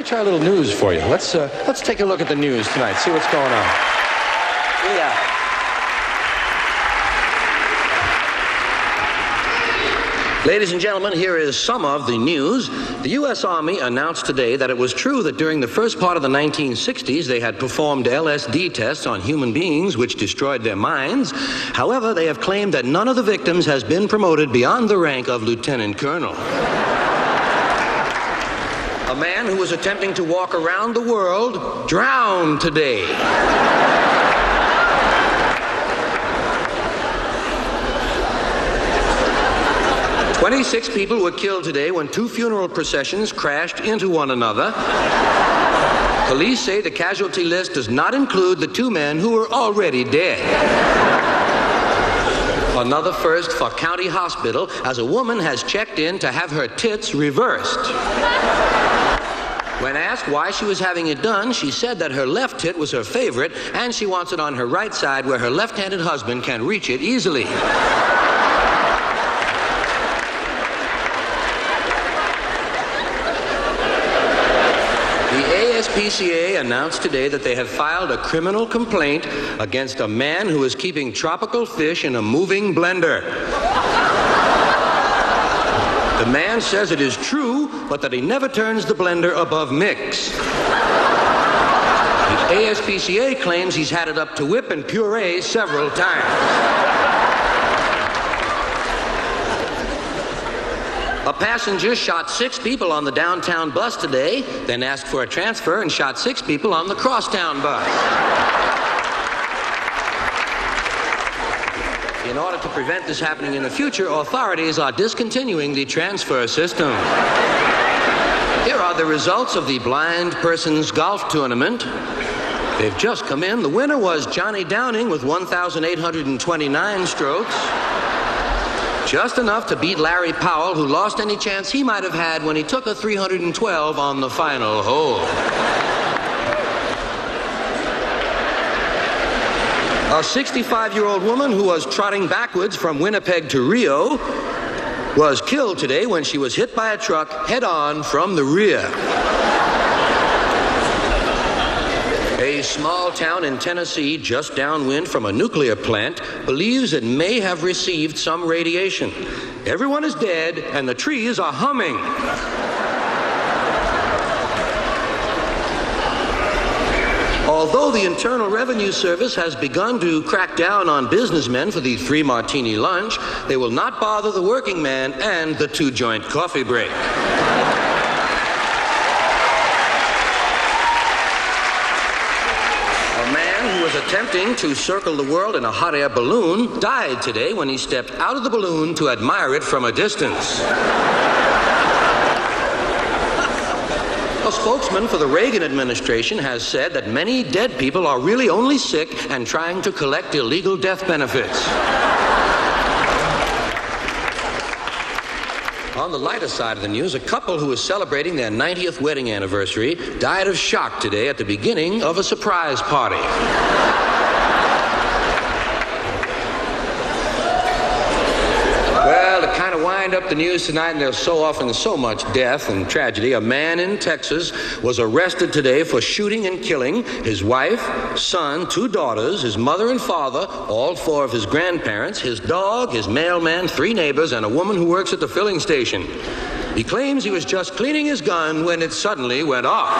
try a little news for you. Let's take a look at the news tonight, see what's going on. Yeah. Ladies and gentlemen, here is some of the news. The U.S. Army announced today that it was true that during the first part of the 1960s, they had performed LSD tests on human beings, which destroyed their minds. However, they have claimed that none of the victims has been promoted beyond the rank of lieutenant colonel. A man who was attempting to walk around the world drowned today. 26 people were killed today when 2 funeral processions crashed into one another. Police say the casualty list does not include the 2 men who were already dead. Another first for County Hospital, as a woman has checked in to have her tits reversed. When asked why she was having it done, she said that her left tit was her favorite, and she wants it on her right side where her left-handed husband can reach it easily. PCA announced today that they have filed a criminal complaint against a man who is keeping tropical fish in a moving blender. The man says it is true, but that he never turns the blender above mix. The ASPCA claims he's had it up to whip and puree several times. A passenger shot 6 people on the downtown bus today, then asked for a transfer and shot 6 people on the crosstown bus. In order to prevent this happening in the future, authorities are discontinuing the transfer system. Here are the results of the blind person's golf tournament. They've just come in. The winner was Johnny Downing with 1,829 strokes. Just enough to beat Larry Powell, who lost any chance he might have had when he took a 312 on the final hole. A 65-year-old woman who was trotting backwards from Winnipeg to Rio was killed today when she was hit by a truck head-on from the rear. A small town in Tennessee, just downwind from a nuclear plant, believes it may have received some radiation. Everyone is dead, and the trees are humming. Although the Internal Revenue Service has begun to crack down on businessmen for the 3-martini lunch, they will not bother the working man and the 2-joint coffee break. Attempting to circle the world in a hot air balloon, died today when he stepped out of the balloon to admire it from a distance. A spokesman for the Reagan administration has said that many dead people are really only sick and trying to collect illegal death benefits. On the lighter side of the news, a couple who was celebrating their 90th wedding anniversary died of shock today at the beginning of a surprise party. Well, to kind of wind up the news tonight, and there's so often so much death and tragedy, a man in Texas was arrested today for shooting and killing his wife, son, 2 daughters, his mother and father, all 4 of his grandparents, his dog, his mailman, 3 neighbors, and a woman who works at the filling station. He claims he was just cleaning his gun when it suddenly went off.